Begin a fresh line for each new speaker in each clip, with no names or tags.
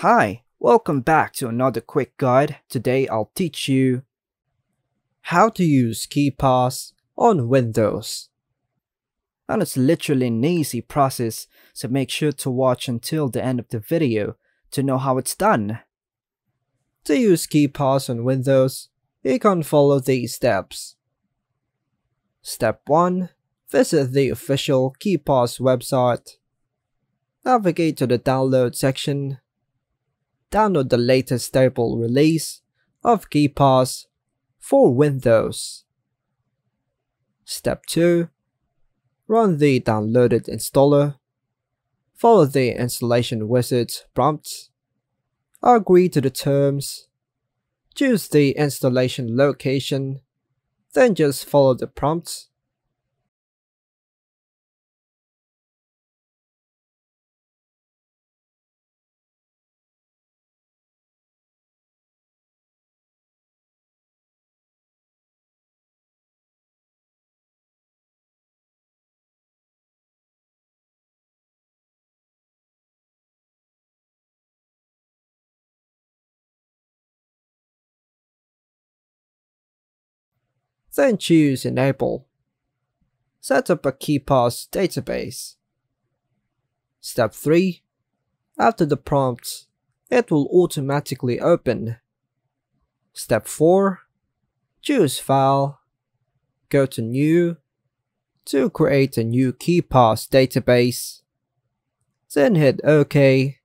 Hi, welcome back to another quick guide. Today I'll teach you how to use KeePass on Windows. And it's literally an easy process, so make sure to watch until the end of the video to know how it's done. To use KeePass on Windows, you can follow these steps. Step 1. Visit the official KeePass website. Navigate to the download section. Download the latest stable release of KeePass for Windows. Step 2. Run the downloaded installer. Follow the installation wizard's prompts. Agree to the terms. Choose the installation location. Then just follow the prompts. Then choose Enable. Set up a KeePass database. Step 3. After the prompts, it will automatically open. Step 4. Choose File. Go to New to create a new KeePass database. Then hit OK.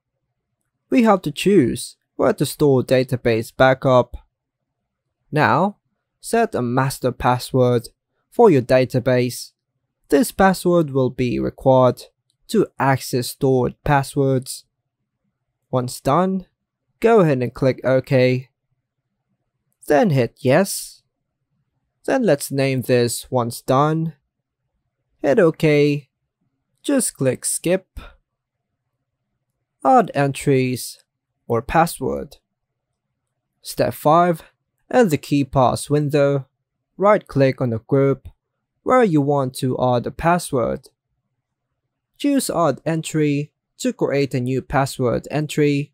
We have to choose where to store database backup. Now, set a master password for your database. This password will be required to access stored passwords. Once done, go ahead and click OK. Then hit Yes. Then let's name this once done. Hit OK. Just click Skip. Add entries or password. Step 5. In the KeePass window, right-click on the group where you want to add a password. Choose Add Entry to create a new password entry.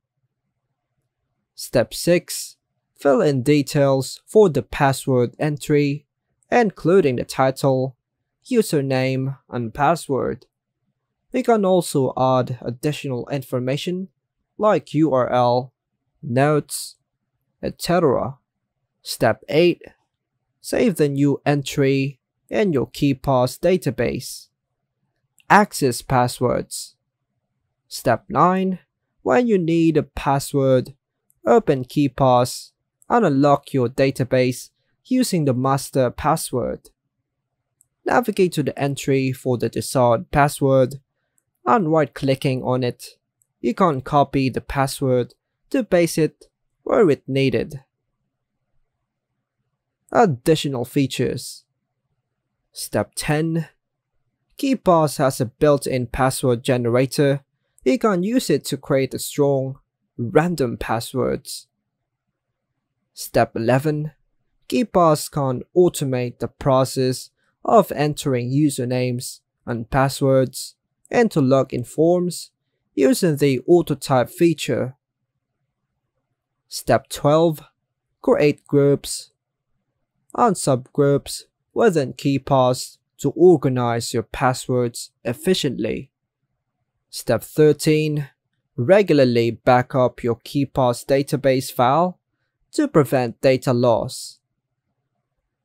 Step 6. Fill in details for the password entry, including the title, username, and password. You can also add additional information like URL, notes, etc. Step 8. Save the new entry in your KeePass database. Access passwords. Step 9. When you need a password, open KeePass and unlock your database using the master password. Navigate to the entry for the desired password and right-clicking on it, you can copy the password to paste it where it needed. Additional features. Step 10. KeePass has a built-in password generator. You can use it to create a strong, random passwords. Step 11. KeePass can automate the process of entering usernames and passwords into login forms using the auto-type feature. Step 12. Create groups and subgroups within KeePass to organize your passwords efficiently. Step 13. Regularly back up your KeePass database file to prevent data loss.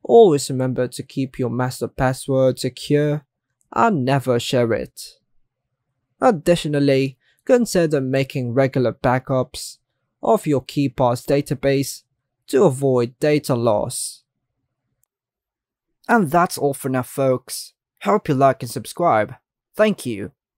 Always remember to keep your master password secure and never share it. Additionally, consider making regular backups of your KeePass database to avoid data loss. And that's all for now, folks. Hope you like and subscribe. Thank you.